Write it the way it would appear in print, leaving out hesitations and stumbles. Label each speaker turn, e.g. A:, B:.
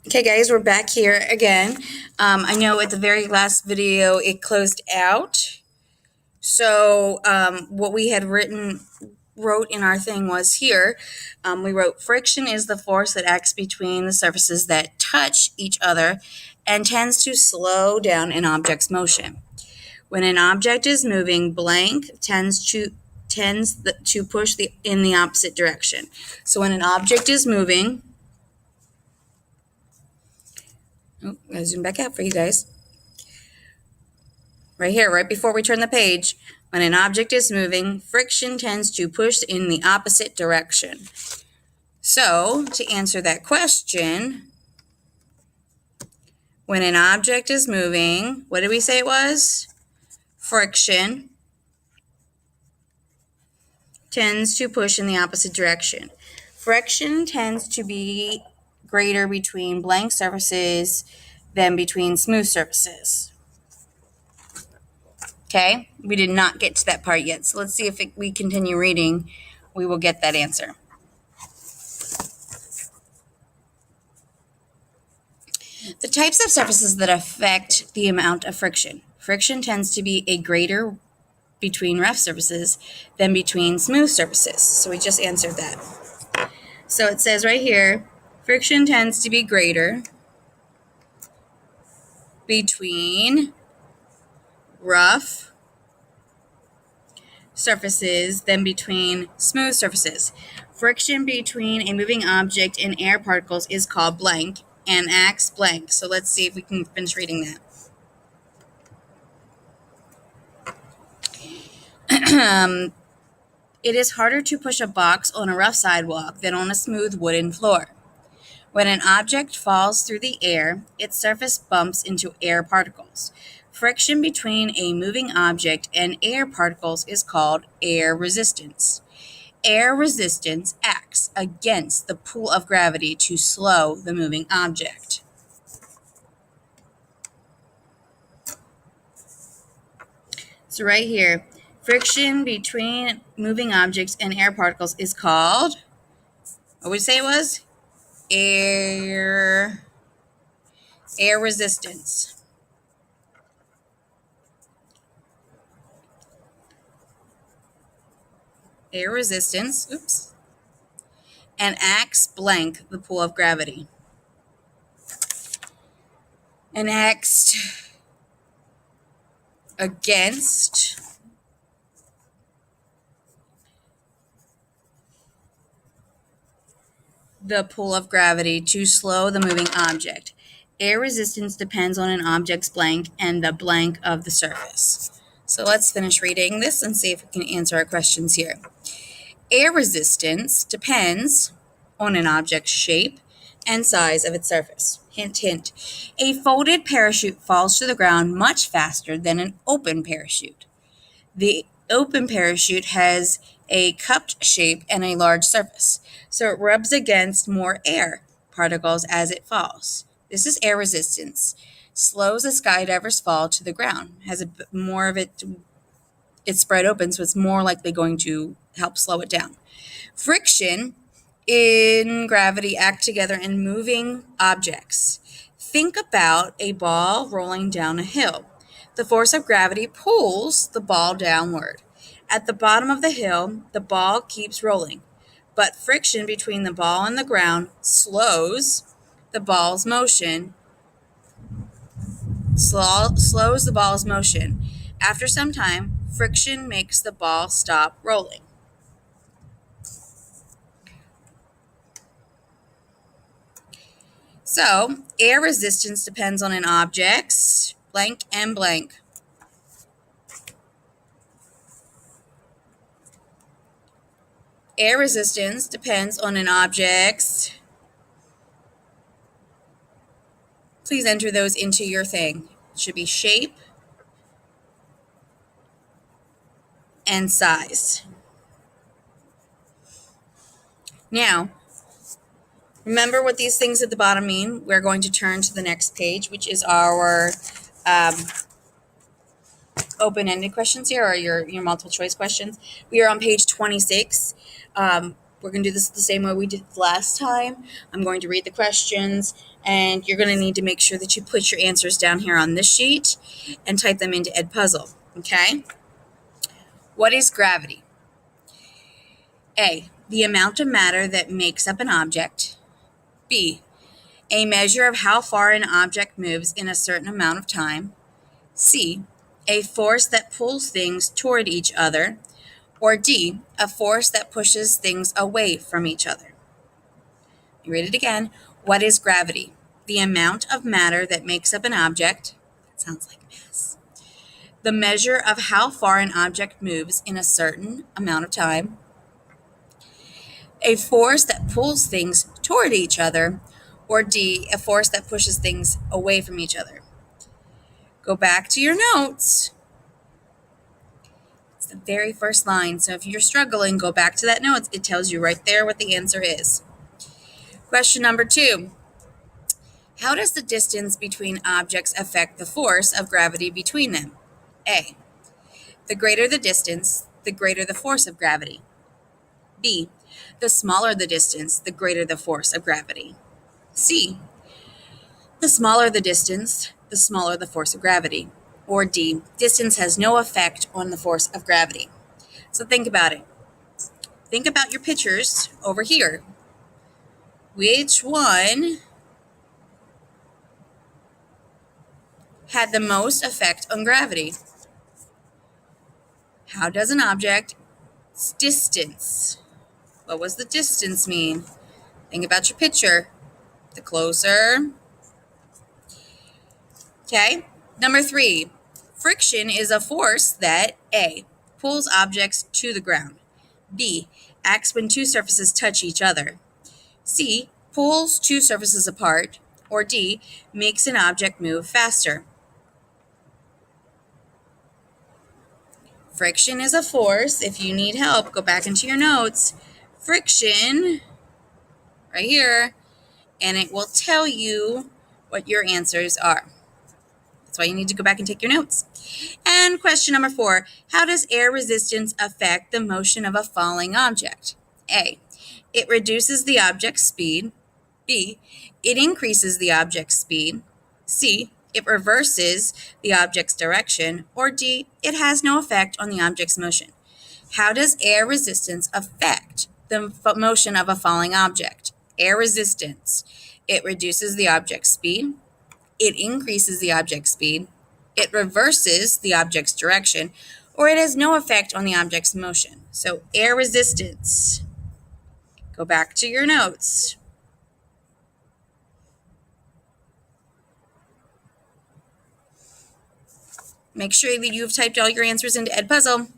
A: Okay, guys, we're back here again. I know at the very last video it closed out. So what we had wrote in our thing was here. We wrote friction is the force that acts between the surfaces that touch each other and tends to slow down an object's motion. When an object is moving, blank tends to push in the opposite direction. So when an object is moving, I'm going to zoom back out for you guys. Right here, right before we turn the page, when an object is moving, friction tends to push in the opposite direction. So, to answer that question, when an object is moving, what did we say it was? Friction tends to push in the opposite direction. Friction tends to be greater between blank surfaces than between smooth surfaces. Okay, we did not get to that part yet, so let's see if we continue reading, we will get that answer. The types of surfaces that affect the amount of friction. Friction tends to be a greater between rough surfaces than between smooth surfaces. So we just answered that. So it says right here, friction tends to be greater between rough surfaces than between smooth surfaces. Friction between a moving object and air particles is called blank and acts blank. So let's see if we can finish reading that. It is harder to push a box on a rough sidewalk than on a smooth wooden floor. When an object falls through the air, its surface bumps into air particles. Friction between a moving object and air particles is called air resistance. Air resistance acts against the pull of gravity to slow the moving object. So right here, friction between moving objects and air particles is called, what would you say it was? Air resistance. Air resistance, oops, and acts blank the pull of gravity. And acts against the pull of gravity to slow the moving object. Air resistance depends on an object's blank and the blank of the surface. So let's finish reading this and see if we can answer our questions here. Air resistance depends on an object's shape and size of its surface. Hint, hint. A folded parachute falls to the ground much faster than an open parachute. The open parachute has a cupped shape and a large surface, so it rubs against more air particles as it falls. This is air resistance. Slows a skydiver's fall to the ground. Has a bit more of it, it's spread open, so it's more likely going to help slow it down. Friction in gravity act together in moving objects. Think about a ball rolling down a hill. The force of gravity pulls the ball downward. At the bottom of the hill, the ball keeps rolling, but friction between the ball and the ground slows the ball's motion. Slows the ball's motion. After some time, friction makes the ball stop rolling. So, air resistance depends on an object's blank and blank. Air resistance depends on an object's. Please enter those into your thing. It should be shape and size. Now, remember what these things at the bottom mean. We're going to turn to the next page, which is our open-ended questions here, or your multiple choice questions. We are on page 26. We're going to do this the same way we did last time. I'm going to read the questions, and you're going to need to make sure that you put your answers down here on this sheet and type them into Edpuzzle, okay? What is gravity? A, the amount of matter that makes up an object. B, a measure of how far an object moves in a certain amount of time. C, a force that pulls things toward each other. Or D, a force that pushes things away from each other. You read it again. What is gravity? The amount of matter that makes up an object. That sounds like mass. The measure of how far an object moves in a certain amount of time. A force that pulls things toward each other. Or D, a force that pushes things away from each other. Go back to your notes. It's the very first line. So if you're struggling, go back to that notes. It tells you right there what the answer is. Question number 2. How does the distance between objects affect the force of gravity between them? A, the greater the distance, the greater the force of gravity. B, the smaller the distance, the greater the force of gravity. C, the smaller the distance, the smaller the force of gravity. Or D, distance has no effect on the force of gravity. So think about it. Think about your pictures over here. Which one had the most effect on gravity? How does an object's distance? What was the distance mean? Think about your picture. The closer. Okay. Number 3. Friction is a force that A, pulls objects to the ground. B, acts when two surfaces touch each other. C, pulls two surfaces apart. Or D, makes an object move faster. Friction is a force. If you need help, go back into your notes. Friction, right here, and it will tell you what your answers are. That's why you need to go back and take your notes. And question number 4, how does air resistance affect the motion of a falling object? A, it reduces the object's speed. B, it increases the object's speed. C, it reverses the object's direction. Or D, it has no effect on the object's motion. How does air resistance affect the motion of a falling object? Air resistance. It reduces the object's speed. It increases the object's speed. It reverses the object's direction. Or it has no effect on the object's motion. So air resistance. Go back to your notes. Make sure that you've typed all your answers into Edpuzzle.